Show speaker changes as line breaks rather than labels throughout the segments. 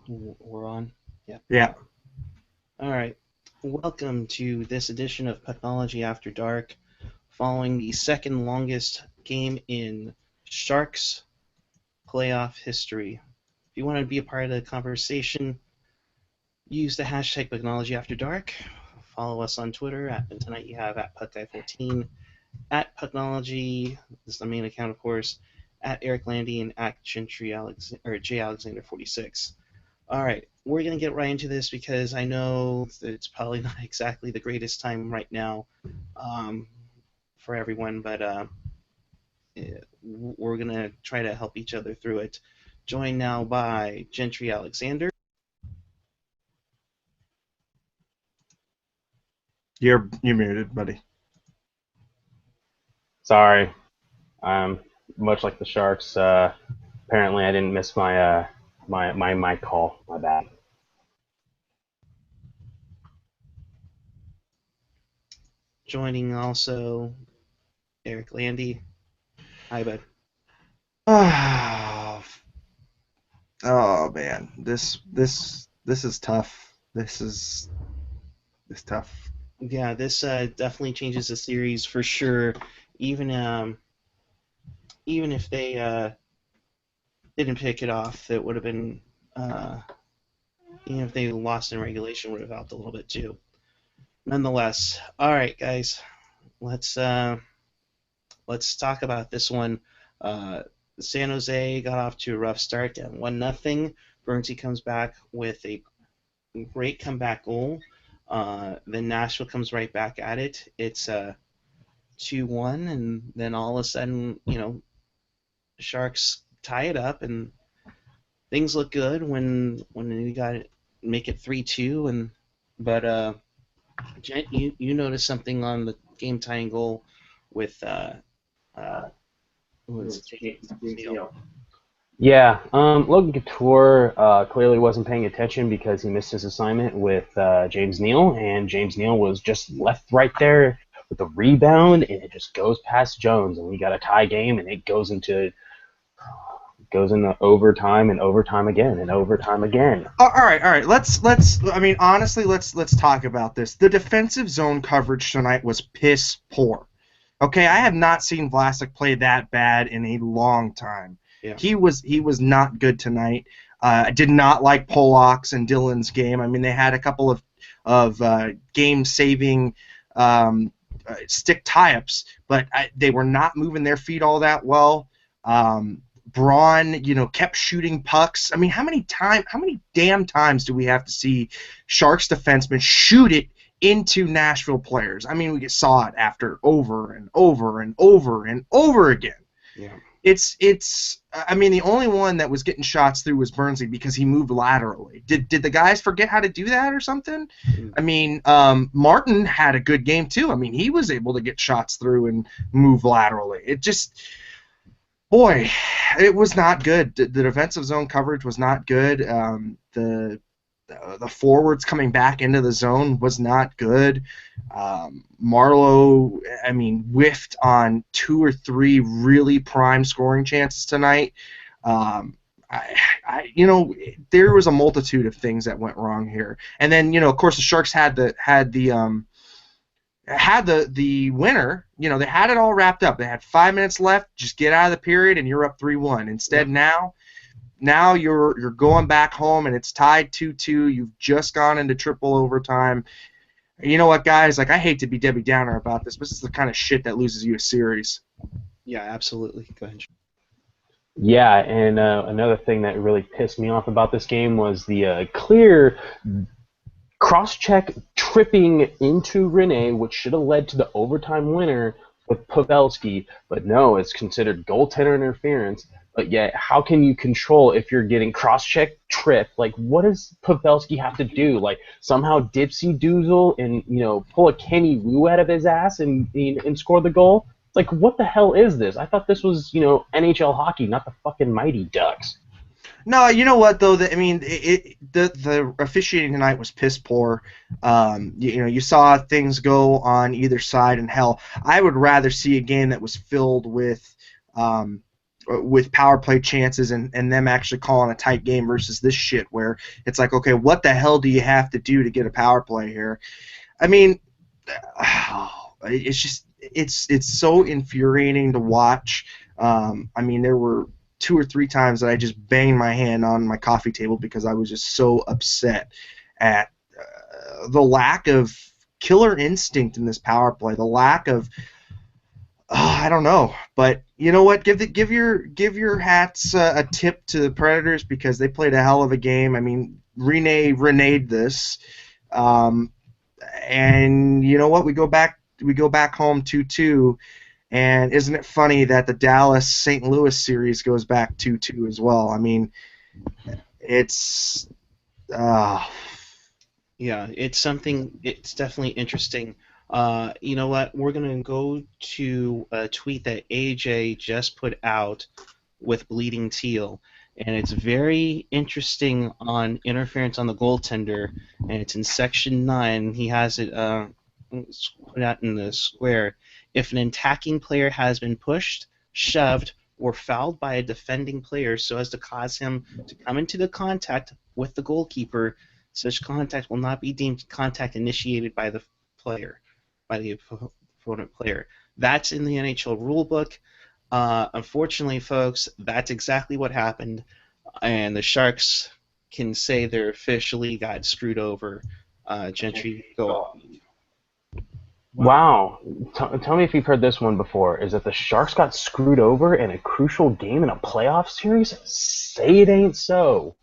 We're on. Yep.
Yeah.
All right. Welcome to this edition of Pucknology After Dark, following the second longest game in Sharks playoff history. If you want to be a part of the conversation, use the hashtag Pucknology After Dark. Follow us on Twitter and tonight you have at PuckGuy14, at Pucknology, this is the main account, of course, at Eric Landy and at J Alexander 46. All right, we're going to get right into this because I know that it's probably not exactly the greatest time right now um, for everyone, but we're going to try to help each other through it. Joined now by Gentry Alexander.
You're muted, buddy.
Sorry. Much like the Sharks, apparently I didn't miss my mic call. My bad.
Joining also Eric Landy. Hi, bud.
Oh man, this is tough. This is tough.
Yeah, this definitely changes the series for sure. Even if they didn't pick it off, it would have been even if they lost in regulation, would have helped a little bit too. Nonetheless, all right, guys, let's talk about this one. San Jose got off to a rough start, down 1-0. Bernsey comes back with a great comeback goal. Then Nashville comes right back at it. It's 2-1, and then all of a sudden, Sharks tie it up, and things look good when you got it, make it 3-2. But Jen, you noticed something on the game tying goal with who was James Neal.
Yeah, Logan Couture clearly wasn't paying attention because he missed his assignment with James Neal, and James Neal was just left right there with the rebound, and it just goes past Jones, and we got a tie game, and it goes into overtime and overtime again and overtime again.
All right. Let's. I mean, honestly, let's talk about this. The defensive zone coverage tonight was piss poor. Okay, I have not seen Vlasic play that bad in a long time.
Yeah.
He was not good tonight. I did not like Pollock's and Dylan's game. I mean, they had a couple of game-saving stick tie-ups, but they were not moving their feet all that well. Braun, kept shooting pucks. I mean, how many damn times do we have to see Sharks defensemen shoot it into Nashville players? I mean, we saw it after over and over and over and over again.
Yeah.
It's. I mean, the only one that was getting shots through was Bernsey because he moved laterally. Did the guys forget how to do that or something? I mean, Martin had a good game too. I mean, he was able to get shots through and move laterally. It just. Boy, it was not good. The defensive zone coverage was not good. The forwards coming back into the zone was not good. Marlowe, I mean, whiffed on 2 or 3 really prime scoring chances tonight. There was a multitude of things that went wrong here. And then, of course, the Sharks had the winner. They had it all wrapped up. They had 5 minutes left. Just get out of the period, and you're up 3-1. Instead, now you're going back home, and it's tied 2-2. You've just gone into triple overtime. You know what, guys? Like, I hate to be Debbie Downer about this, but this is the kind of shit that loses you a series.
Yeah, absolutely. Go ahead.
Yeah, and another thing that really pissed me off about this game was the clear cross-check tripping into Rene, which should have led to the overtime winner with Pavelski, but no, it's considered goaltender interference. But yet, how can you control if you're getting cross-check tripped? Like, what does Pavelski have to do? Like, somehow dipsy doozle and, pull a Kenny Wu out of his ass and score the goal? It's like, what the hell is this? I thought this was, NHL hockey, not the fucking Mighty Ducks.
No, you know what though? The officiating tonight was piss poor. You saw things go on either side, and hell, I would rather see a game that was filled with with power play chances and them actually calling a tight game versus this shit where it's like, okay, what the hell do you have to do to get a power play here? I mean, it's just it's so infuriating to watch. I mean, there were 2 or 3 times that I just banged my hand on my coffee table because I was just so upset at the lack of killer instinct in this power play, the lack of I don't know, but you know what? Give your hats a tip to the Predators because they played a hell of a game. I mean, Renee'd this, um, and you know what? We go back home 2-2, and isn't it funny that the Dallas St. Louis series goes back 2-2 as well? I mean, it's uh,
Yeah, it's definitely interesting. You know what? We're going to go to a tweet that AJ just put out with Bleeding Teal, and it's very interesting on interference on the goaltender, and it's in section 9. He has it put out in the square. If an attacking player has been pushed, shoved, or fouled by a defending player so as to cause him to come into the contact with the goalkeeper, such contact will not be deemed contact initiated by the player, by the opponent player. That's in the NHL rulebook. Unfortunately, folks, that's exactly what happened, and the Sharks can say they officially got screwed over. Gentry, go off.
Wow. Tell me if you've heard this one before. Is that the Sharks got screwed over in a crucial game in a playoff series? Say it ain't so.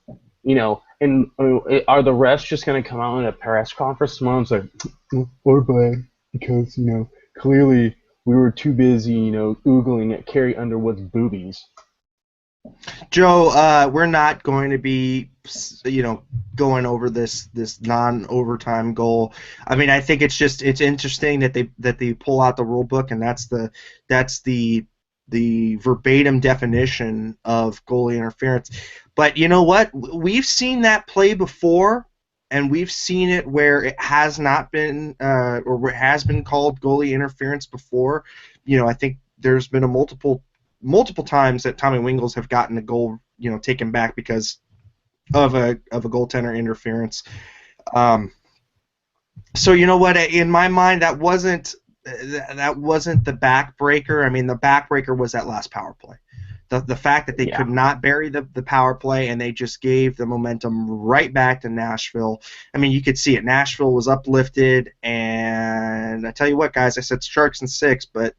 And are the refs just going to come out in a press conference tomorrow and say, we're bad because, clearly we were too busy, oogling at Carrie Underwood's boobies.
Joe, we're not going to be, going over this non-overtime goal. I mean, I think it's interesting that they pull out the rule book, and that's the verbatim definition of goalie interference. But you know what? We've seen that play before, and we've seen it where it has not been, or where it has been called goalie interference before. I think there's been multiple times that Tommy Wingles have gotten a goal, taken back because of a goaltender interference. So you know what? In my mind, that wasn't the backbreaker. I mean, the backbreaker was that last power play. The fact that they could not bury the power play and they just gave the momentum right back to Nashville. I mean, you could see it. Nashville was uplifted, and I tell you what, guys, I said Sharks in 6, but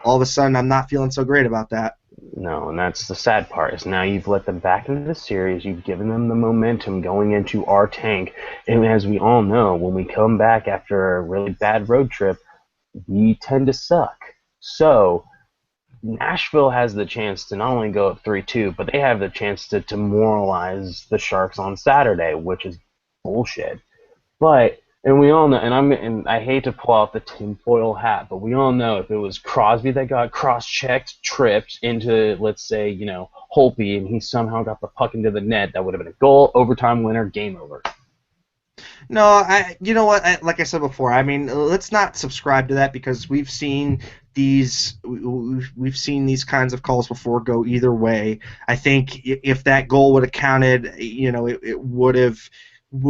all of a sudden I'm not feeling so great about that.
No, and that's the sad part, is now you've let them back into the series, you've given them the momentum going into our tank, and as we all know, when we come back after a really bad road trip, we tend to suck. So Nashville has the chance to not only go up 3-2, but they have the chance to demoralize the Sharks on Saturday, which is bullshit. And we all know, and I hate to pull out the tinfoil hat, but we all know if it was Crosby that got cross-checked, tripped into, let's say, Holtby, and he somehow got the puck into the net, that would have been a goal, overtime winner, game over.
No, you know what? Like I said before, I mean, let's not subscribe to that because we've seen these kinds of calls before go either way. I think if that goal would have counted, it would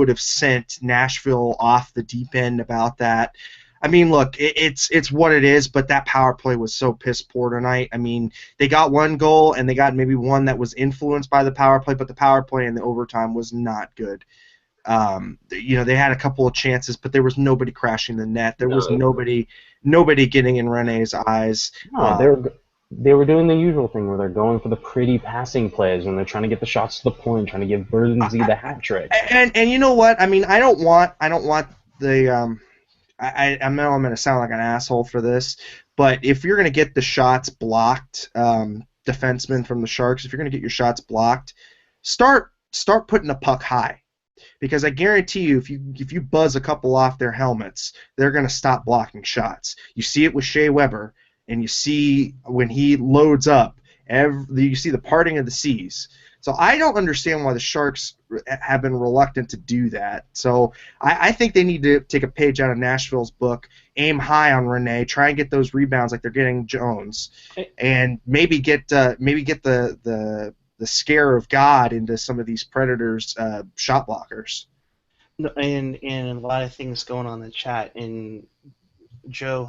have sent Nashville off the deep end about that. I mean, look, it's what it is, but that power play was so piss poor tonight. I mean, they got one goal and they got maybe one that was influenced by the power play, but the power play in the overtime was not good. They had a couple of chances, but there was nobody crashing the net. There was nobody getting in Renee's eyes.
No, they were doing the usual thing where they're going for the pretty passing plays and they're trying to get the shots to the point, trying to give Bernsey the hat trick.
And you know what? I mean, I don't want the I know I'm going to sound like an asshole for this, but if you're going to get the shots blocked, defensemen from the Sharks, if you're going to get your shots blocked, start putting the puck high. Because I guarantee you, if you buzz a couple off their helmets, they're going to stop blocking shots. You see it with Shea Weber, and you see when he loads up You see the parting of the seas. So I don't understand why the Sharks have been reluctant to do that. So I think they need to take a page out of Nashville's book, aim high on Rene, try and get those rebounds like they're getting Jones, and maybe get the scare of God into some of these Predators shot blockers.
No, and a lot of things going on in the chat. And Joe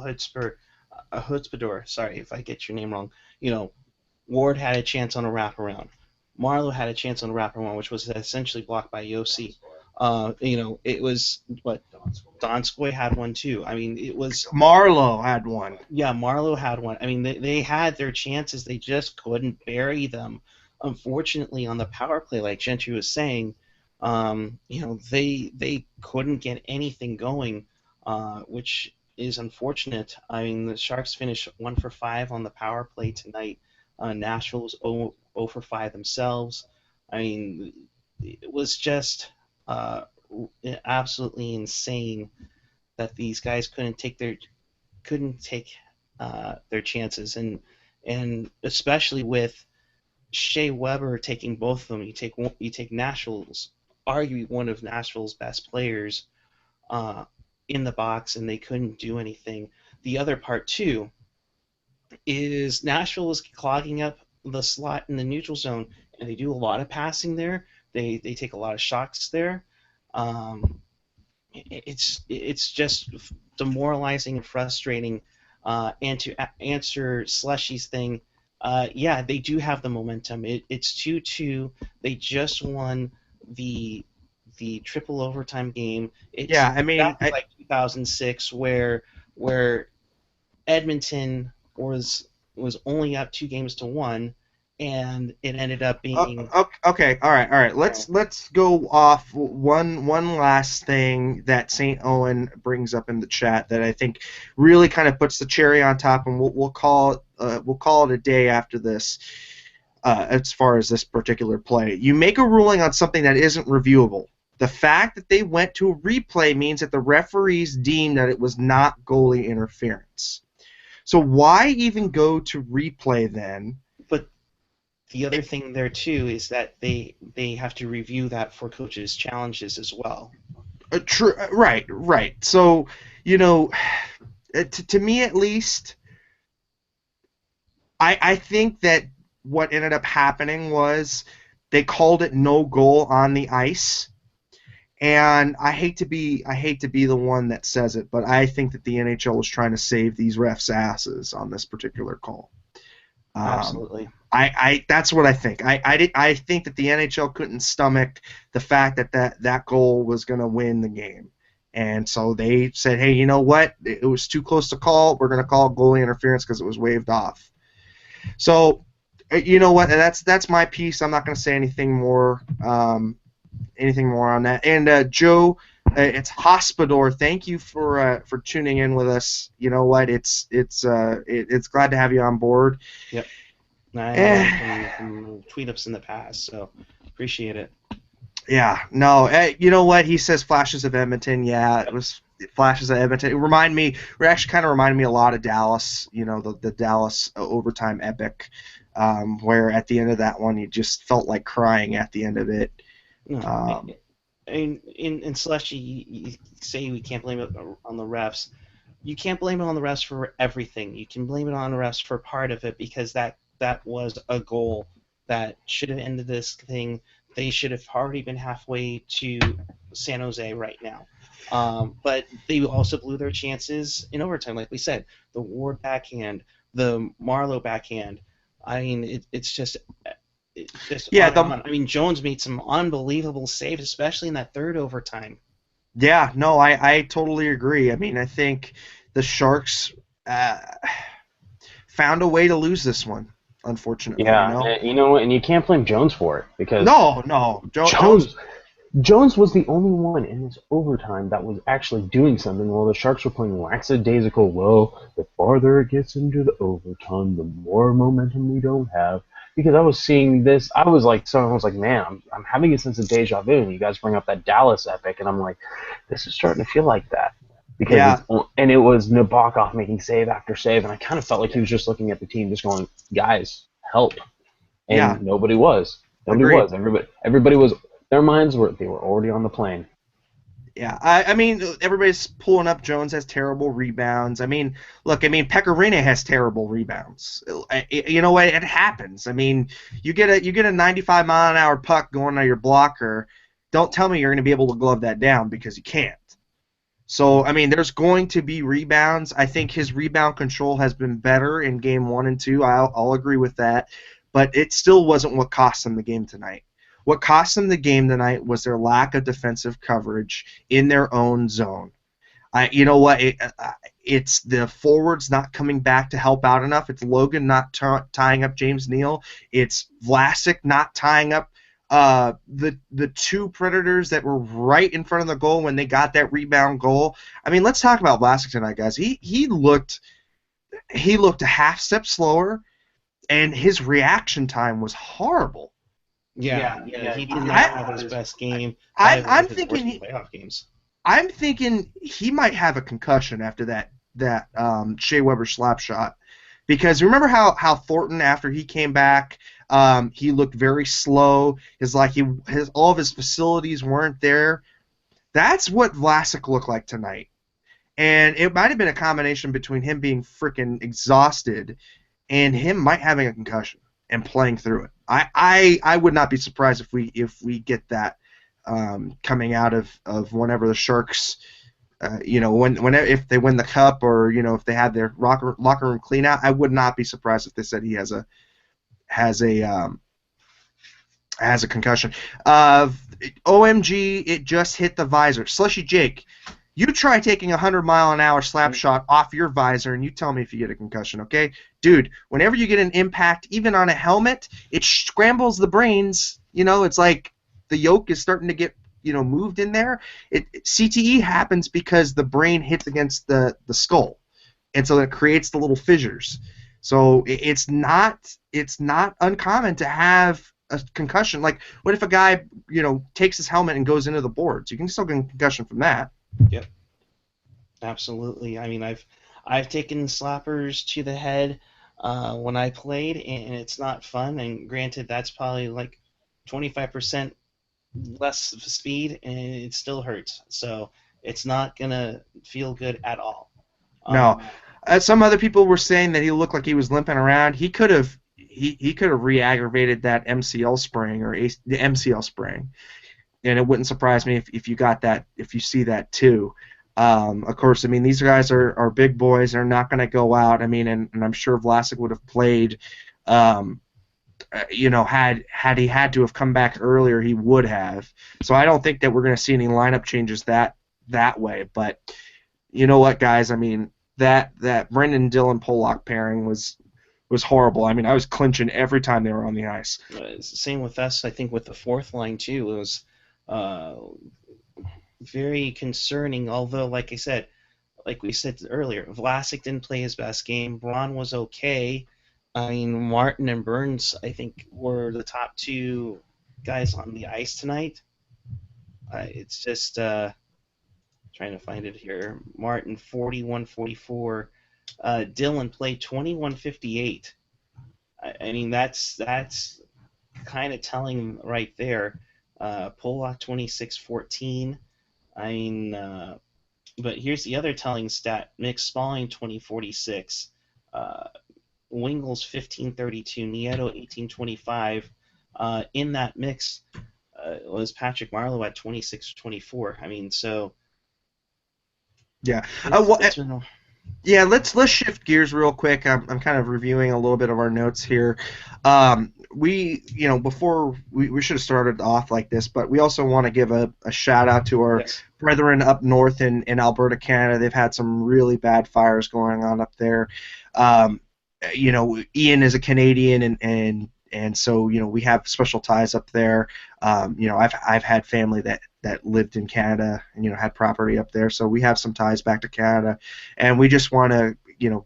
Hutzpador, sorry if I get your name wrong. Ward had a chance on a wraparound. Marlowe had a chance on a wraparound, which was essentially blocked by Yossi. It was what Donskoy had one too. I mean, it was
Marlowe had one.
Yeah, Marlowe had one. I mean, they had their chances. They just couldn't bury them. Unfortunately, on the power play, like Gentry was saying, they couldn't get anything going, which is unfortunate. I mean, the Sharks finished 1 for 5 on the power play tonight. Nashville was 0 for 5 themselves. I mean, it was just absolutely insane that these guys couldn't take their chances, and especially with Shea Weber taking both of them. You take Nashville's, arguably one of Nashville's best players, in the box, and they couldn't do anything. The other part too is Nashville was clogging up the slot in the neutral zone, and they do a lot of passing there. They take a lot of shots there. It's just demoralizing and frustrating. And to answer Slushy's thing, yeah, they do have the momentum. It's 2-2. They just won the triple overtime game. It's like 2006 where Edmonton was only up 2-1, and it ended up being
okay. All right. Let's go off one last thing that St. Owen brings up in the chat that I think really kind of puts the cherry on top, and we'll call it a day after this. As far as this particular play, you make a ruling on something that isn't reviewable. The fact that they went to a replay means that the referees deemed that it was not goalie interference. So why even go to replay then?
But the other thing there too is that they have to review that for coaches' challenges as well.
True. Right. So to me at least, I think that what ended up happening was they called it no goal on the ice. And I hate to be the one that says it, but I think that the NHL was trying to save these refs' asses on this particular call.
Absolutely.
That's what I think. I think that the NHL couldn't stomach the fact that goal was going to win the game, and so they said, hey, you know what? It was too close to call. We're going to call goalie interference because it was waved off. So, you know what? That's my piece. I'm not going to say anything more. Anything more on that? And Joe, it's Hospodor. Thank you for tuning in with us. You know what? It's glad to have you on board.
Yep. I had some tweet-ups in the past, so appreciate it.
Yeah. No. You know what? He says flashes of Edmonton. Yeah, it was flashes of Edmonton. It actually kind of reminded me a lot of Dallas. You know, the Dallas overtime epic, where at the end of that one you just felt like crying at the end of it.
No, in Slushy, you say we can't blame it on the refs. You can't blame it on the refs for everything. You can blame it on the refs for part of it because that was a goal that should have ended this thing. They should have already been halfway to San Jose right now. But they also blew their chances in overtime, like we said. The Ward backhand, the Marlowe backhand. I mean, it's just
yeah.
I mean, Jones made some unbelievable saves, especially in that third overtime.
Yeah, no, I totally agree. I mean, I think the Sharks found a way to lose this one, unfortunately.
Yeah, you know what? And you can't blame Jones for it because
no,
Jones was the only one in this overtime that was actually doing something while the Sharks were playing lackadaisical. Well, the farther it gets into the overtime, the more momentum we don't have. Because I was seeing this, I was like, man, I'm having a sense of deja vu. And you guys bring up that Dallas epic, and I'm like, this is starting to feel like that. Because and it was Nabokov making save after save, and I kind of felt like he was just looking at the team, just going, guys, help,
Yeah,
and nobody was. Nobody
agreed.
was. Everybody was. Their minds were they were already on the plane.
Yeah, I mean, everybody's pulling up. Jones has terrible rebounds. I mean, look, I mean, Pecorine has terrible rebounds. You know what? It happens. I mean, you get a 95-mile-an-hour puck going on your blocker. Don't tell me you're going to be able to glove that down because you can't. So, I mean, there's going to be rebounds. I think his rebound control has been better in game 1 and 2. I'll agree with that. But it still wasn't what cost them the game tonight. What cost them the game tonight was their lack of defensive coverage in their own zone. You know what? It's the forwards not coming back to help out enough. It's Logan not tying up James Neal. It's Vlasic not tying up the two Predators that were right in front of the goal when they got that rebound goal. I mean, let's talk about Vlasic tonight, guys. He looked a half step slower, and his reaction time was horrible.
Yeah, he did not have his
I,
best game,
I'm,
probably one
I'm
of his worst
thinking
playoff games.
I'm thinking he might have a concussion after that Shea Weber slap shot, because remember how Thornton, after he came back, he looked very slow. His all of his facilities weren't there. That's what Vlasic looked like tonight, and it might have been a combination between him being freaking exhausted and him might having a concussion and playing through it. I would not be surprised if we get that coming out of whenever the Sharks, if they win the cup, or if they have their locker room clean out. I would not be surprised if they said he has a concussion. OMG, it just hit the visor. Slushy Jake, you try taking a 100-mile-an-hour slap shot off your visor, and you tell me if you get a concussion, okay? Dude, whenever you get an impact, even on a helmet, it scrambles the brains. It's like the yolk is starting to get, moved in there. CTE happens because the brain hits against the skull, and so it creates the little fissures. So it's not uncommon to have a concussion. Like, what if a guy, takes his helmet and goes into the boards? You can still get a concussion from that.
Yep, absolutely. I mean, I've taken slappers to the head when I played, and it's not fun. And granted, that's probably like 25% less speed, and it still hurts. So it's not gonna feel good at all.
No,
Um,
some other people were saying that he looked like he was limping around. He could have re-aggravated that MCL sprain, or the MCL sprain, and it wouldn't surprise me if you got that, if you see that too. Of course, I mean, these guys are big boys. They're not going to go out. I mean, and I'm sure Vlasic would have played. Had he had to have come back earlier, he would have. So I don't think that we're going to see any lineup changes that way. But you know what, guys? I mean, that Brendan Dillon Pollock pairing was horrible. I mean, I was clinching every time they were on the ice.
Same with us. I think with the fourth line too, it was uh, very concerning. Although, like we said earlier, Vlasic didn't play his best game. Braun was okay. I mean, Martin and Burns, I think, were the top two guys on the ice tonight. It's just trying to find it here. Martin 41-44. Dillon played 21-58. I mean, that's kind of telling right there. Pollock 26-14. I mean, but here's the other telling stat: Mick Spalling 20-46. Wingles 15-32, Nieto 18-25. In that mix was Patrick Marleau at 26-24. I mean, so
Yeah.
it's been,
Yeah, let's shift gears real quick. I'm kind of reviewing a little bit of our notes here. Before we should have started off like this, but we also want to give a shout out to our
yes.
brethren up north in Alberta, Canada. They've had some really bad fires going on up there. Um, Ian is a Canadian, and so we have special ties up there. I've had family that lived in Canada and had property up there, so we have some ties back to Canada, and we just want to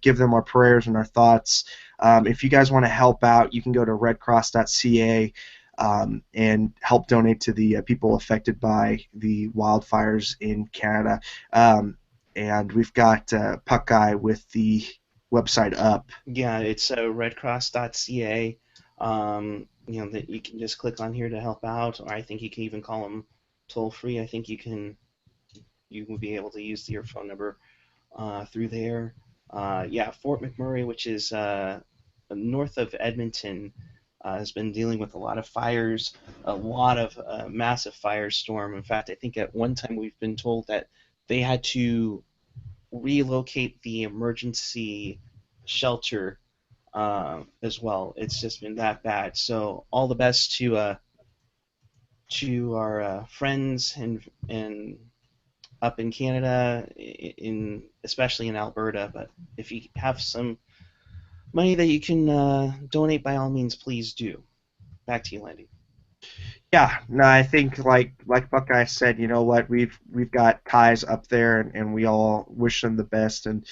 give them our prayers and our thoughts. If you guys want to help out, you can go to redcross.ca and help donate to the people affected by the wildfires in Canada. And we've got Puck Guy with website up.
Yeah, it's redcross.ca. That you can just click on here to help out, or I think you can even call them toll free. I think you will be able to use your phone number through there. Yeah, Fort McMurray, which is north of Edmonton, has been dealing with a lot of fires, a lot of massive firestorm. In fact, I think at one time we've been told that they had to relocate the emergency shelter as well. It's just been that bad. So all the best to our friends and up in Canada, in especially in Alberta. But if you have some money that you can donate, by all means, please do. Back to you, Landy.
Yeah, no, I think like Buckeye said, you know what, we've got ties up there, and we all wish them the best, and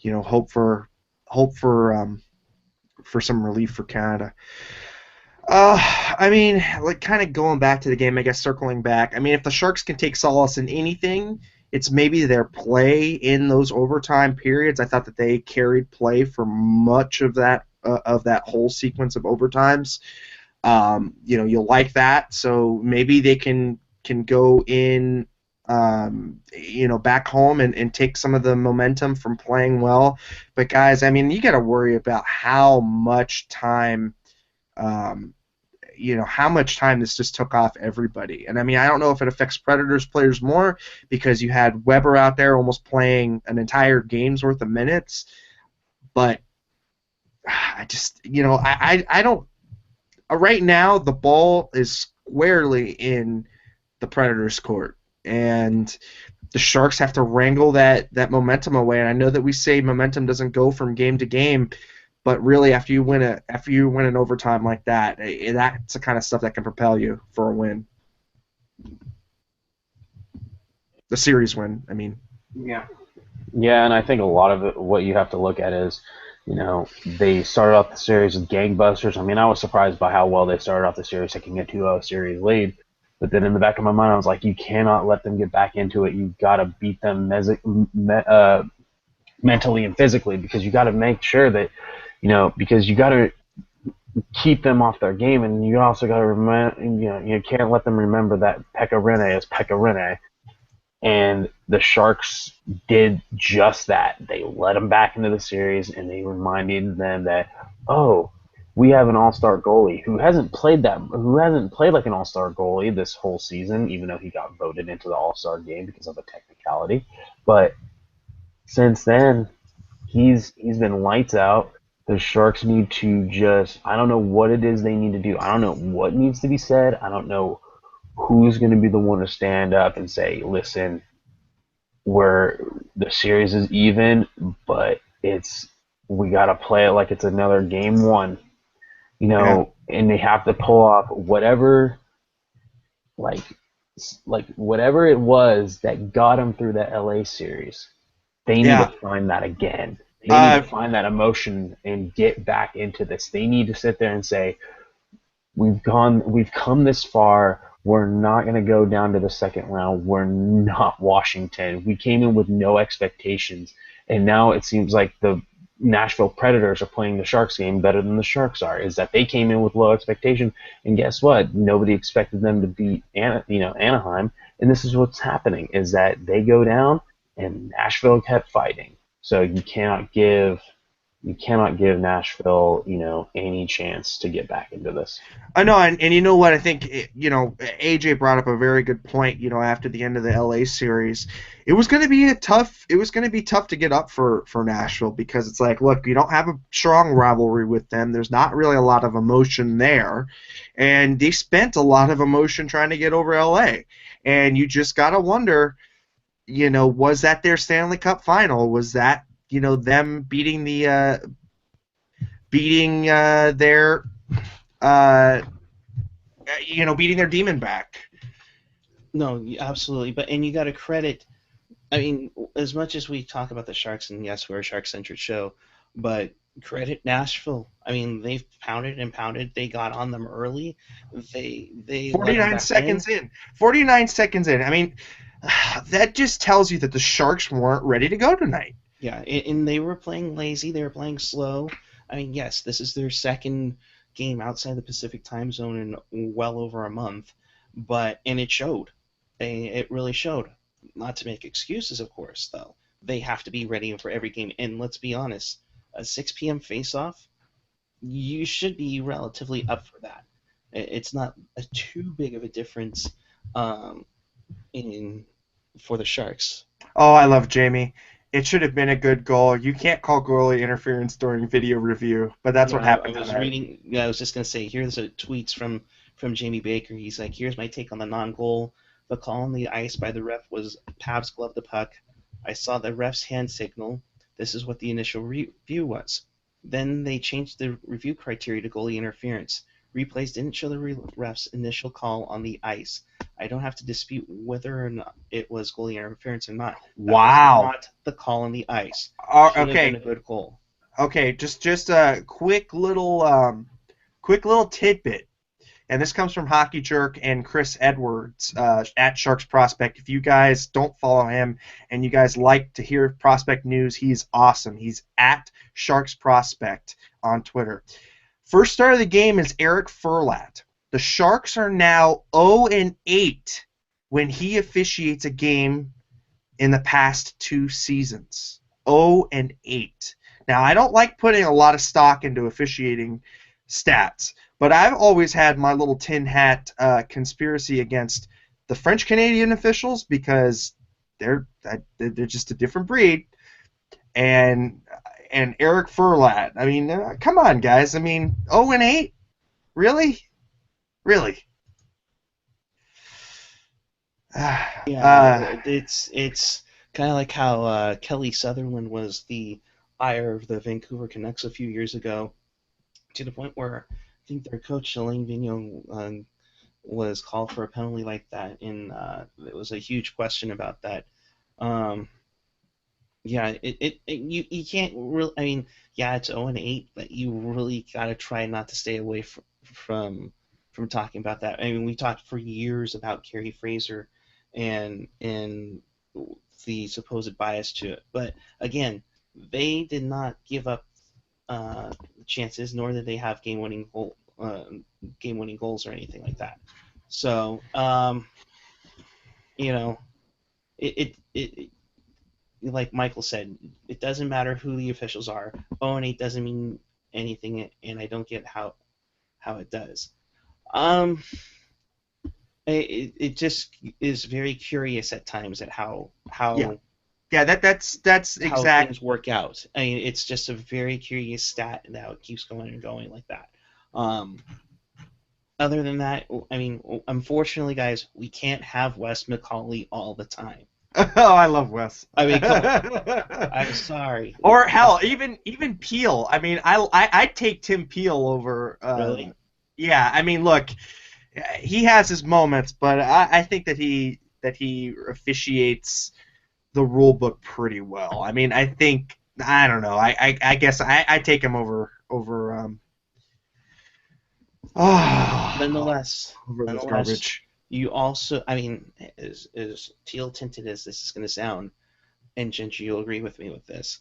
hope for some relief for Canada. I mean, like kind of going back to the game, I guess circling back. I mean, if the Sharks can take solace in anything, it's maybe their play in those overtime periods. I thought that they carried play for much of that whole sequence of overtimes. You'll like that, so maybe they can go in, back home and take some of the momentum from playing well. But guys, I mean, you got to worry about um, how much time this just took off everybody. And I mean, I don't know if it affects Predators players more because you had Weber out there almost playing an entire game's worth of minutes, but I just, I don't. Right now, the ball is squarely in the Predators' court, and the Sharks have to wrangle that momentum away. And I know that we say momentum doesn't go from game to game, but really, after you win an overtime like that, that's the kind of stuff that can propel you for a win. The series win, I mean.
Yeah. Yeah, and I think a lot of it, what you have to look at is, they started off the series with gangbusters. I mean, I was surprised by how well they started off the series, taking a 2-0 series lead. But then in the back of my mind, I was like, you cannot let them get back into it. You've got to beat them mentally and physically, because you got to make sure that, because you got to keep them off their game, and you also got to remember, you can't let them remember that Pekka Rinne is Pekka Rinne. And the Sharks did just that. They let them back into the series, and they reminded them that, oh, we have an all-star goalie who hasn't played like an all-star goalie this whole season, even though he got voted into the all-star game because of a technicality. But since then, he's been lights out. The Sharks need to I don't know what it is they need to do. I don't know what needs to be said. I don't know who's going to be the one to stand up and say, listen, the series is even, but we got to play it like it's another game one,
Yeah.
and they have to pull off whatever, like whatever it was that got them through that LA series. They need
Yeah.
to find that again. They need to find that emotion and get back into this. They need to sit there and say, we've come this far. We're not going to go down to the second round. We're not Washington. We came in with no expectations, and now it seems like the Nashville Predators are playing the Sharks game better than the Sharks are. Is that they came in with low expectation, and guess what? Nobody expected them to beat Anaheim, and this is what's happening: is that they go down, and Nashville kept fighting. So you cannot give Nashville, any chance to get back into this.
I know, and you know what? I think AJ brought up a very good point. After the end of the LA series, it was going to be tough to get up for Nashville, because it's like, look, you don't have a strong rivalry with them. There's not really a lot of emotion there, and they spent a lot of emotion trying to get over LA. And you just gotta wonder, was that their Stanley Cup final? Was that them beating their beating their demon back?
No, absolutely. And you got to credit. I mean, as much as we talk about the Sharks, and yes, we're a Shark-centered show, but credit Nashville. I mean, they've pounded and pounded. They got on them early. They
49 seconds in. 49 seconds in. I mean, that just tells you that the Sharks weren't ready to go tonight.
Yeah, and they were playing lazy. They were playing slow. I mean, yes, this is their second game outside the Pacific time zone in well over a month, and it showed. It really showed. Not to make excuses, of course, though. They have to be ready for every game. And let's be honest, a 6 p.m. face-off, you should be relatively up for that. It's not too big of a difference um, in for the Sharks.
Oh, I love Jamie. It should have been a good goal. You can't call goalie interference during video review, but that's what
Yeah, I
happened
was
tonight.
reading. Yeah, I was just gonna say. Here's a tweets from Jamie Baker. He's like, "Here's my take on the non-goal. The call on the ice by the ref was Pav's glove the puck. I saw the ref's hand signal. This is what the initial review was. Then they changed the review criteria to goalie interference. Replays didn't show the ref's initial call on the ice. I don't have to dispute whether or not it was goalie interference or not. That was
Wow.
not the call on the ice. Should have been
Okay,
a good goal."
okay. Just a quick little tidbit. And this comes from Hockey Jerk and Chris Edwards at Sharks Prospect. If you guys don't follow him and you guys like to hear prospect news, he's awesome. He's at Sharks Prospect on Twitter. First start of the game is Eric Furlat. The Sharks are now 0-8 when he officiates a game in the past 2 seasons. 0-8. Now, I don't like putting a lot of stock into officiating stats, but I've always had my little tin hat conspiracy against the French Canadian officials because they're just a different breed. And Eric Furlat. I mean, come on, guys. I mean, 0-8, really, really.
Yeah, it's kind of like how Kelly Sutherland was the ire of the Vancouver Canucks a few years ago, to the point where I think their coach Alain Vigneault was called for a penalty like that, and it was a huge question about that. Um, yeah, you can't really. I mean, yeah, it's 0-8, but you really gotta try not to stay away from from talking about that. I mean, we talked for years about Kerry Fraser and the supposed bias to it, but again, they did not give up chances, nor did they have game-winning goals or anything like that. So, you know, it like Michael said, it doesn't matter who the officials are. 0-8 doesn't mean anything, and I don't get how it does. Um, it just is very curious at times at
Yeah, yeah. That's
how
exact.
things work out. I mean, it's just a very curious stat and how it keeps going and going like that. Um, Other than that, I mean, unfortunately, guys, we can't have Wes McCauley all the time.
Oh, I love Wes.
I mean, come on. I'm sorry.
Or hell, even Peel. I mean, I'd take Tim Peel over.
Really?
Yeah, I mean, look, he has his moments, but I think that he officiates the rule book pretty well. I mean, I don't know. I guess I take him over oh,
Nonetheless,
over this
nonetheless,
garbage.
you also, I mean, as teal tinted as this is going to sound, and Ginger, you'll agree with me with this.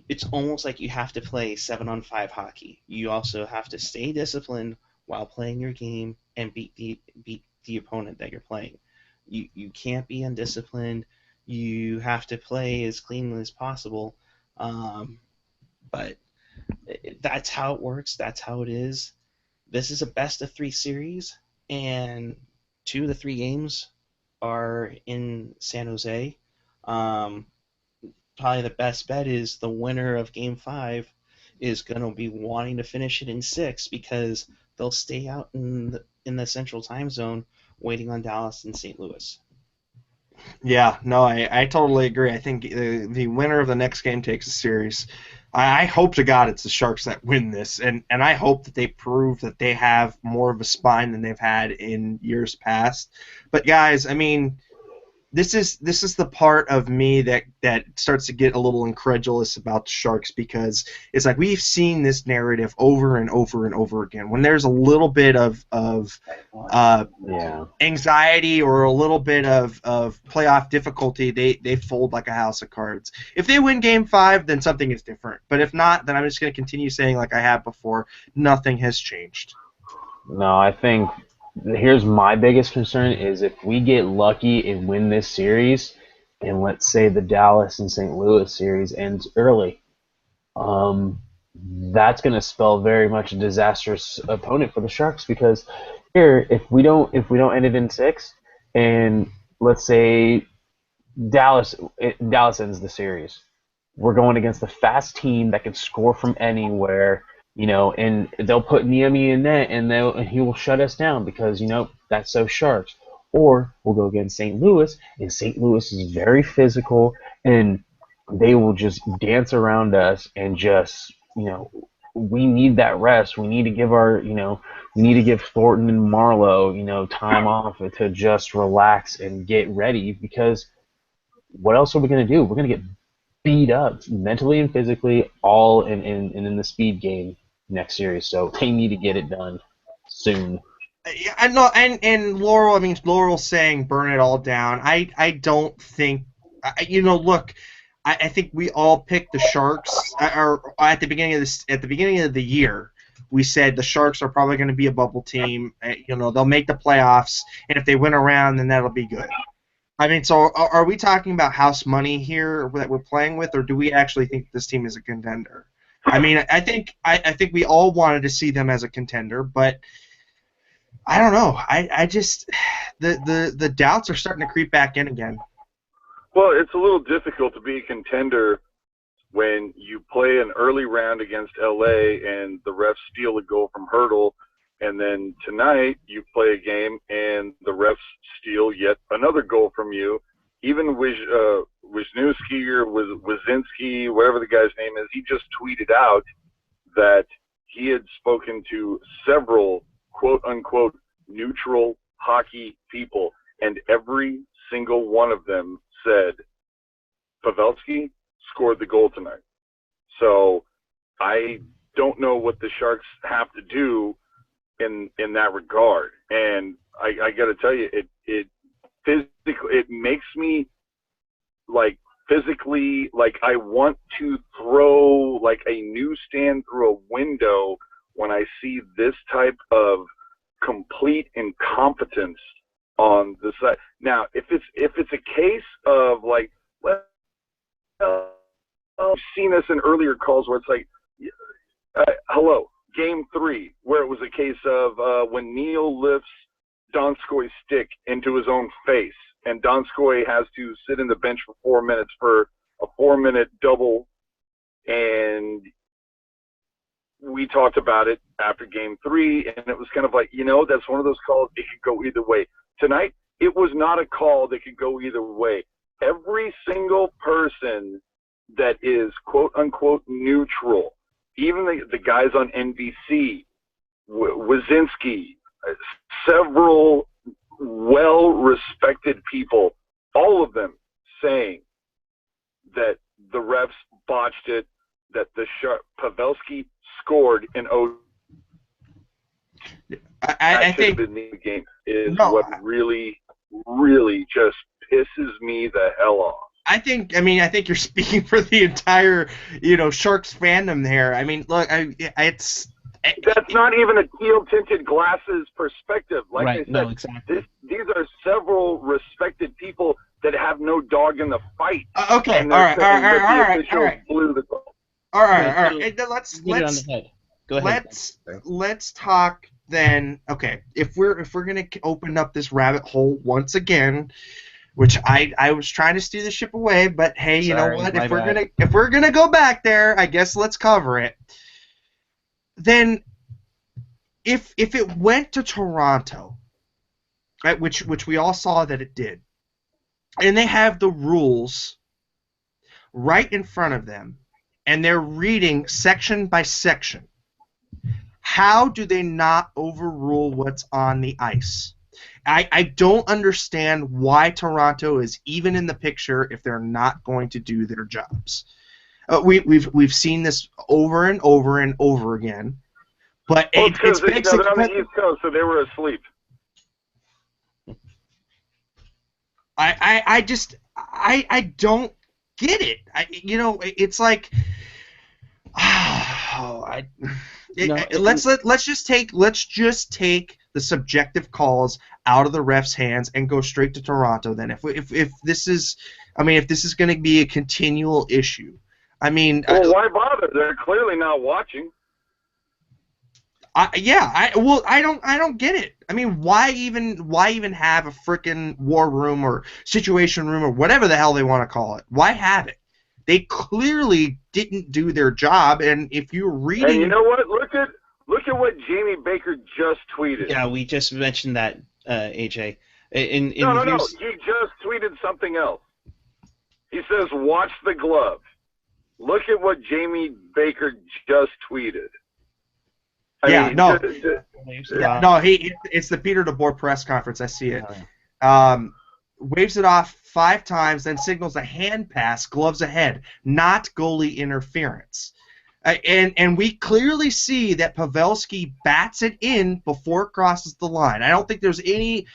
It's almost like you have to play 7-on-5 hockey. You also have to stay disciplined while playing your game and beat the opponent that you're playing. You can't be undisciplined. You have to play as cleanly as possible. Um, but that's how it works. That's how it is. This is a best of 3 series, and 2 of the 3 games are in San Jose. Um, Probably the best bet is the winner of Game 5 is going to be wanting to finish it in 6 because they'll stay out in the Central Time Zone waiting on Dallas and St. Louis.
Yeah, no, I totally agree. I think the winner of the next game takes the series. I hope to God it's the Sharks that win this, and I hope that they prove that they have more of a spine than they've had in years past. But guys, I mean, this is the part of me that starts to get a little incredulous about the Sharks, because it's like we've seen this narrative over and over and over again. When there's a little bit of
Yeah.
anxiety or a little bit of playoff difficulty, they fold like a house of cards. If they win Game 5, then something is different. But if not, then I'm just going to continue saying like I have before, nothing has changed.
No, I think here's my biggest concern is if we get lucky and win this series, and let's say the Dallas and St. Louis series ends early, um, that's going to spell very much a disastrous opponent for the Sharks, because here, if we don't end it in 6, and let's say Dallas ends the series, we're going against a fast team that can score from anywhere, and they'll put Niemi in net, and he will shut us down because that's so Sharks. Or we'll go against St. Louis, and St. Louis is very physical, and they will just dance around us, and just we need that rest. We need to give we need to give Thornton and Marlowe time off to just relax and get ready, because what else are we going to do? We're going to get beat up mentally and physically, all in the speed game next series. So they need to get it done soon.
Yeah, I know, and Laurel. I mean, Laurel's saying burn it all down. I don't think. Look, I think we all picked the Sharks. Or at the beginning of the year, we said the Sharks are probably going to be a bubble team. They'll make the playoffs, and if they win around, then that'll be good. I mean, so are we talking about house money here that we're playing with, or do we actually think this team is a contender? I mean, I think we all wanted to see them as a contender, but I don't know. I just the doubts are starting to creep back in again.
Well, it's a little difficult to be a contender when you play an early round against LA and the refs steal a goal from Hurdle, and then tonight you play a game and the refs steal yet another goal from you. Even Wisniewski or Wazinski, whatever the guy's name is, he just tweeted out that he had spoken to several quote-unquote neutral hockey people, and every single one of them said Pavelski scored the goal tonight. So I don't know what the Sharks have to do in that regard. And I got to tell you, it physically, it makes me like physically, like I want to throw like a newsstand through a window when I see this type of complete incompetence on the side. Now, if it's a case of like, well, I've seen this in earlier calls where it's like, hello, Game 3, where it was a case of when Neil lifts Donskoy's stick into his own face, and Donskoy has to sit in the bench for 4 minutes for a 4-minute double, and we talked about it after Game 3, and it was kind of like, that's one of those calls, it could go either way. Tonight, it was not a call that could go either way. Every single person that is quote-unquote neutral, even the guys on NBC, Wazinski, several well-respected people, all of them saying that the refs botched it, that Pavelski scored in O.
I think
been the game is what really, really just pisses me the hell off.
I think you're speaking for the entire, Sharks fandom there. I mean, look,
that's not even a teal-tinted glasses perspective. Like
right,
I said,
no, exactly.
These are several respected people that have no dog in the fight.
Okay, all right. All right. Let's
it on the head. Go ahead.
Let's talk then. Okay, if we're gonna open up this rabbit hole once again, which I was trying to steer the ship away, but hey, you know what? If we're gonna go back there, I guess let's cover it. Then, if it went to Toronto, right, which we all saw that it did, and they have the rules right in front of them, and they're reading section by section, how do they not overrule what's on the ice? I don't understand why Toronto is even in the picture if they're not going to do their jobs. We've seen this over and over and over again, but
Well, it's because
it's big.
they're on the East Coast, so they were asleep.
I don't get it. It's like let's just take the subjective calls out of the refs' hands and go straight to Toronto. Then if this is, if this is going to be a continual issue,
well, why bother? They're clearly not watching.
I don't get it. Why even have a freaking war room or situation room or whatever the hell they want to call it? Why have it? They clearly didn't do their job, and if you're reading,
and you know what? Look at what Jamie Baker just tweeted.
Yeah, we just mentioned that, AJ.
No. He just tweeted something else. He says, "Watch the glove." Look at what Jamie Baker just tweeted.
It's the Peter DeBoer press conference. I see it. Waves it off 5 times, then signals a hand pass, gloves ahead, not goalie interference. And we clearly see that Pavelski bats it in before it crosses the line. I don't think there's any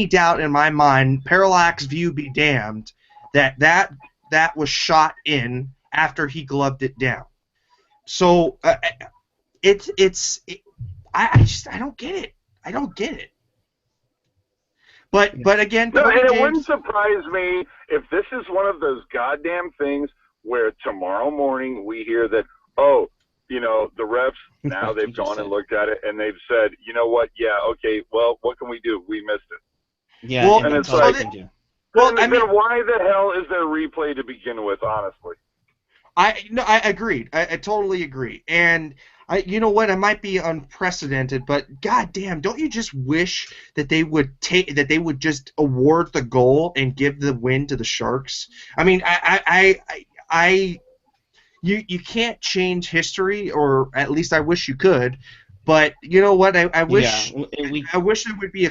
doubt in my mind. Parallax view be damned that was shot in after he gloved it down. So I don't get it. I don't get it. But again,
no, and it wouldn't surprise me if this is one of those goddamn things where tomorrow morning we hear that, the refs, now they've gone and looked at it and they've said, you know what, yeah, okay, well, what can we do? We missed it.
Yeah,
and it's like, then why the hell is there replay to begin with, honestly?
I agreed. I totally agree. And you know what? It might be unprecedented, but goddamn, don't you just wish that they would just award the goal and give the win to the Sharks? You can't change history, or at least I wish you could. But you know what? I wish there would be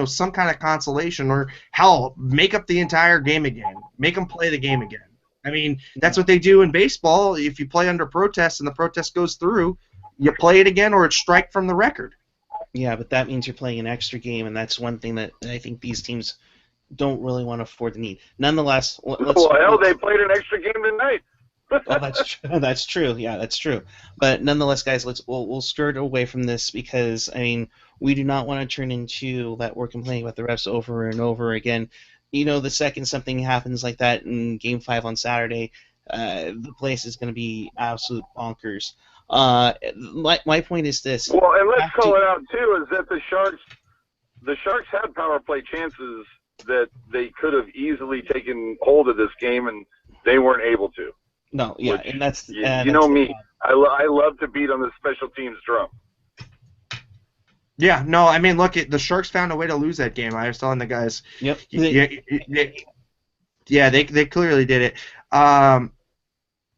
some kind of consolation, or hell, make up the entire game again. Make them play the game again. That's what they do in baseball. If you play under protest and the protest goes through, you play it again or it's strike from the record.
Yeah, but that means you're playing an extra game, and that's one thing that I think these teams don't really want to afford to need. Nonetheless,
they played an extra game tonight.
Oh, that's true. That's true. Yeah, that's true. But nonetheless, guys, we'll skirt away from this because we do not want to turn into that we're complaining about the refs over and over again. The second something happens like that in Game 5 on Saturday, the place is going to be absolute bonkers. My point is this.
Well, and let's call it out, too, is that the Sharks had power play chances that they could have easily taken hold of this game, and they weren't able to.
No, yeah, and that's...
you know me. I love to beat on the special teams drum.
Yeah, no, look, the Sharks found a way to lose that game. I was telling the guys.
Yep.
They clearly did it.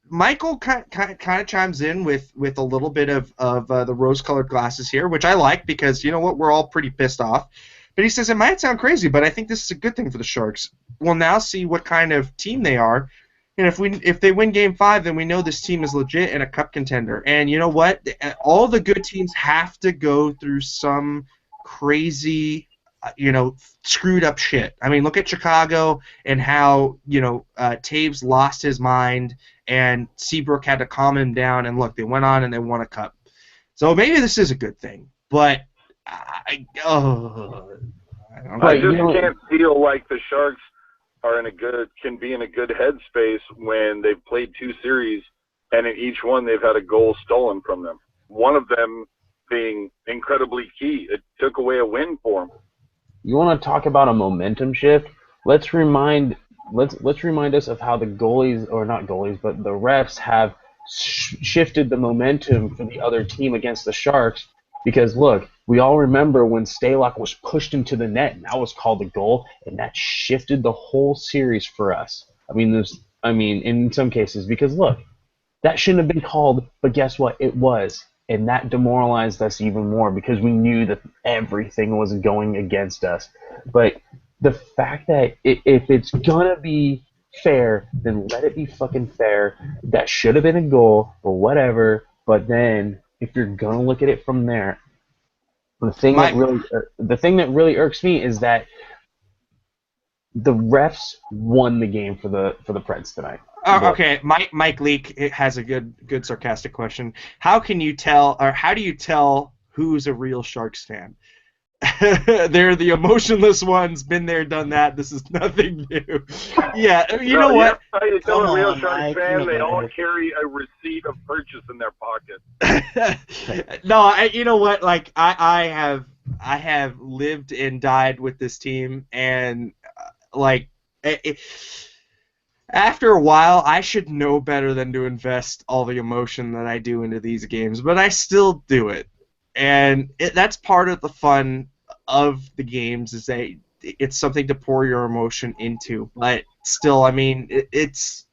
Michael kind of chimes in with a little bit of the rose-colored glasses here, which I like because, you know what, we're all pretty pissed off. But he says, it might sound crazy, but I think this is a good thing for the Sharks. We'll now see what kind of team they are. And if they win Game 5, then we know this team is legit and a cup contender. And you know what? All the good teams have to go through some crazy, screwed up shit. Look at Chicago and how, Taves lost his mind and Seabrook had to calm him down. And look, they went on and they won a cup. So maybe this is a good thing. But I don't know.
I just can't feel like the Sharks can be in a good headspace when they've played 2 series and in each one they've had a goal stolen from them. One of them being incredibly key. It took away a win for them.
You want to talk about a momentum shift? Let's remind us of how the goalies, or not goalies, but the refs have shifted the momentum for the other team against the Sharks. Because look, we all remember when Stalock was pushed into the net, and that was called a goal, and that shifted the whole series for us. In some cases, because look, that shouldn't have been called, but guess what? It was, and that demoralized us even more because we knew that everything was going against us. But the fact that if it's gonna be fair, then let it be fucking fair. That should have been a goal or whatever. But then, if you're gonna look at it from there,
My
the thing that really irks me is that the refs won the game for the Preds tonight.
Okay, Mike Leake has a good sarcastic question. How can you tell, or how do you tell who's a real Sharks fan? They're the emotionless ones. Been there, done that. This is nothing new. Yeah, you know what?
Yeah, you tell
Come
a real
on,
Sharks
Mike,
fan,
you
they
know
all
better.
carry a receipt of purchase in their pocket.
No, you know what? Like I have lived and died with this team, and like after a while, I should know better than to invest all the emotion that I do into these games, but I still do it, and that's part of the fun of the games is that it's something to pour your emotion into. But still, I mean, it's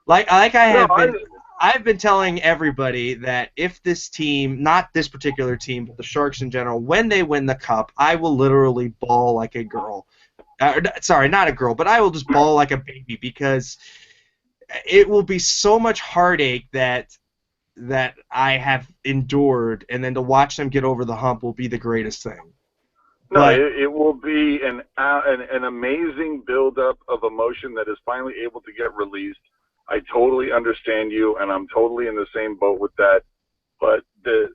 like I
No,
have been. I've been telling everybody that if this team, not this particular team, but the Sharks in general, when they win the cup, I will literally bawl like a girl. Sorry, not a girl, but I will just bawl like a baby because it will be so much heartache that I have endured, and then to watch them get over the hump will be the greatest thing.
No,
But
it will be an amazing buildup of emotion that is finally able to get released. I totally understand you, and I'm totally in the same boat with that. But the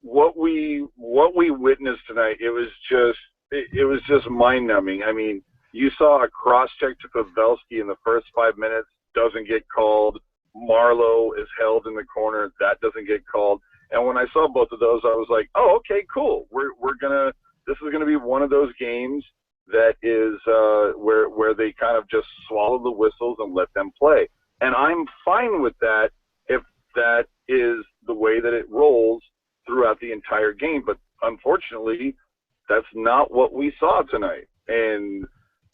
what we witnessed tonight, it was just mind numbing. I mean, you saw a cross check to Pavelski in the first 5 minutes, doesn't get called. Marlowe is held in the corner, that doesn't get called. And when I saw both of those, I was like, oh, okay, cool. This is gonna be one of those games that is where they kind of just swallow the whistles and let them play. And I'm fine with that if that is the way that it rolls throughout the entire game. But unfortunately, that's not what we saw tonight. And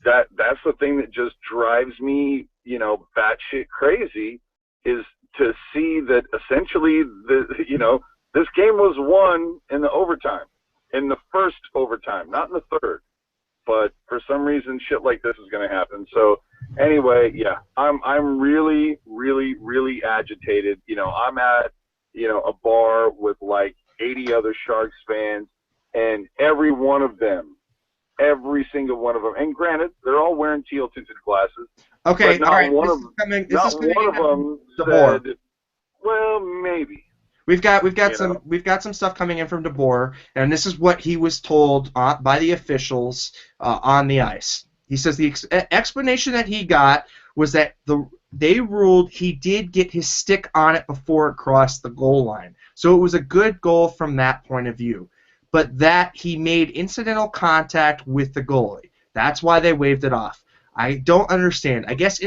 that's the thing that just drives me, batshit crazy, is to see that essentially this game was won in the overtime, in the first overtime, not in the third. But for some reason, shit like this is going to happen. So anyway, yeah, I'm really, really, really agitated. I'm at a bar with like 80 other Sharks fans, and every one of them, every single one of them, and granted, they're all wearing teal tinted glasses,
okay,
but
all
not
right.
one
This
of
is coming. This is
not
coming
one
in
of them
from DeBoer.
said, "Well, maybe."
We've got
You know,
we've got some stuff coming in from DeBoer, and this is what he was told by the officials on the ice. He says the explanation that he got was that they ruled he did get his stick on it before it crossed the goal line, so it was a good goal from that point of view. But that he made incidental contact with the goalie. That's why they waved it off. I don't understand. I guess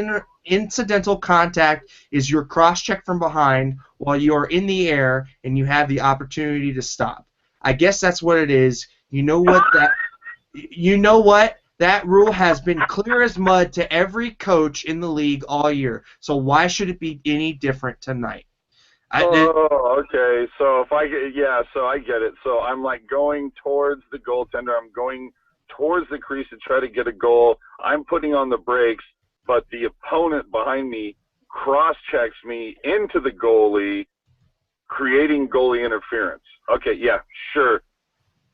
incidental contact is your cross-check from behind while you are in the air and you have the opportunity to stop. I guess that's what it is. You know what? That rule has been clear as mud to every coach in the league all year. So why should it be any different tonight?
Oh, okay. So so I get it. So I'm like going towards the goaltender. I'm going towards the crease to try to get a goal. I'm putting on the brakes, but the opponent behind me cross-checks me into the goalie, creating goalie interference. Okay, yeah, sure.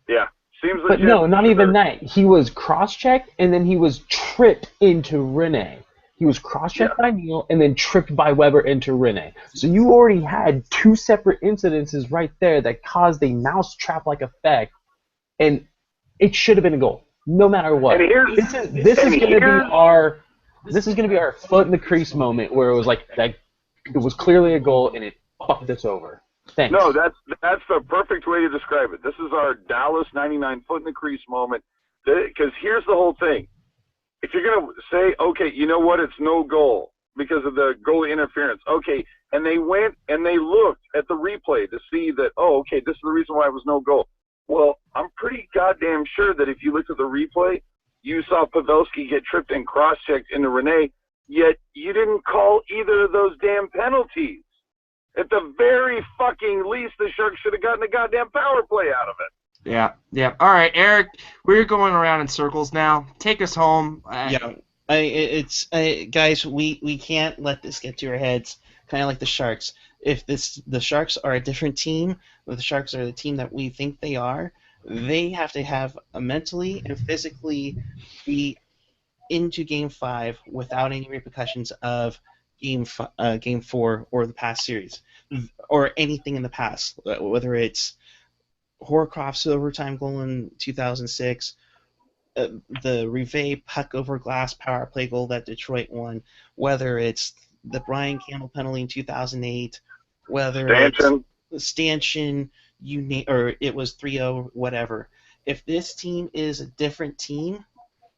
Yeah, seems
But
legit.
no, not even
Sure.
that. He was cross-checked, and then he was tripped into Rene. He was cross-checked
Yeah.
by Neal, and then tripped by Weber into Rene. So you already had two separate incidences right there that caused a mousetrap-like effect, and it should have been a goal, no matter
And
what.
here's
This is
and
going to be
here's
our foot in the crease moment where it was like that. It was clearly a goal, and it fucked us over. Thanks.
No, that's the perfect way to describe it. This is our Dallas 99 foot in the crease moment. Because here's the whole thing. If you're going to say, okay, you know what, it's no goal because of the goalie interference. Okay, and they went and they looked at the replay to see that, oh, okay, this is the reason why it was no goal. Well, I'm pretty goddamn sure that if you looked at the replay, you saw Pavelski get tripped and cross-checked into Rene, yet you didn't call either of those damn penalties. At the very fucking least, the Sharks should have gotten a goddamn power play out of it.
Yeah. All right, Eric, we're going around in circles now. Take us home.
Yeah, guys, we can't let this get to our heads. Kind of like the Sharks. If the Sharks are a different team, if the Sharks are the team that we think they are, they have to have a mentally and physically be into Game 5 without any repercussions of Game 4 or the past series or anything in the past, whether it's Horcroft's overtime goal in 2006, the Rive puck over glass power play goal that Detroit won, whether it's the Brian Campbell penalty in 2008, whether it's
Stanchion.
stanchion, or it was 3-0, whatever. If this team is a different team,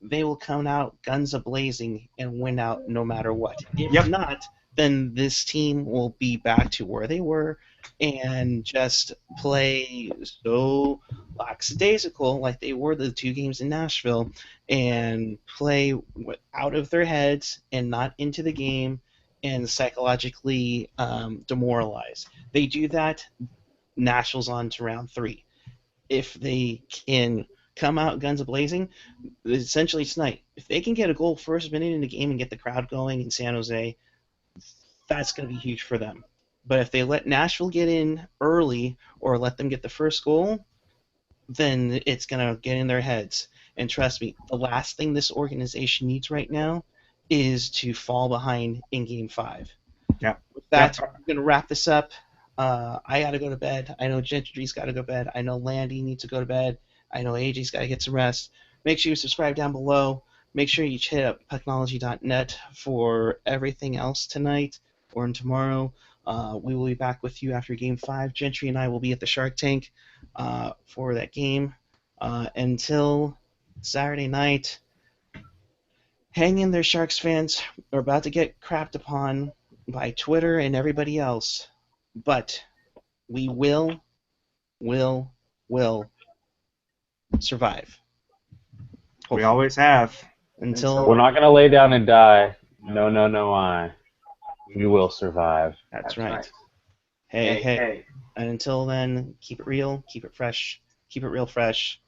they will come out guns a-blazing and win out no matter what. If not, then this team will be back to where they were and just play so lackadaisical like they were the 2 games in Nashville and play out of their heads and not into the game and psychologically demoralized. They do that, Nashville's on to round 3. If they can come out guns a-blazing, essentially tonight, if they can get a goal first minute in the game and get the crowd going in San Jose, that's going to be huge for them. But if they let Nashville get in early or let them get the first goal, then it's going to get in their heads. And trust me, the last thing this organization needs right now is to fall behind in Game 5.
Yeah.
With that, I'm going to wrap this up. I got to go to bed. I know Gentry's got to go to bed. I know Landy needs to go to bed. I know AJ's got to get some rest. Make sure you subscribe down below. Make sure you hit up Pucknology.net for everything else tonight or tomorrow. We will be back with you after Game 5. Gentry and I will be at the Shark Tank for that game. Until Saturday night, hang in there, Sharks fans. We're about to get crapped upon by Twitter and everybody else. But we will survive.
We always have.
Until
We're not going to lay down and die. No, I. We will survive.
That's right. Hey. And until then, keep it real, keep it fresh, keep it real fresh.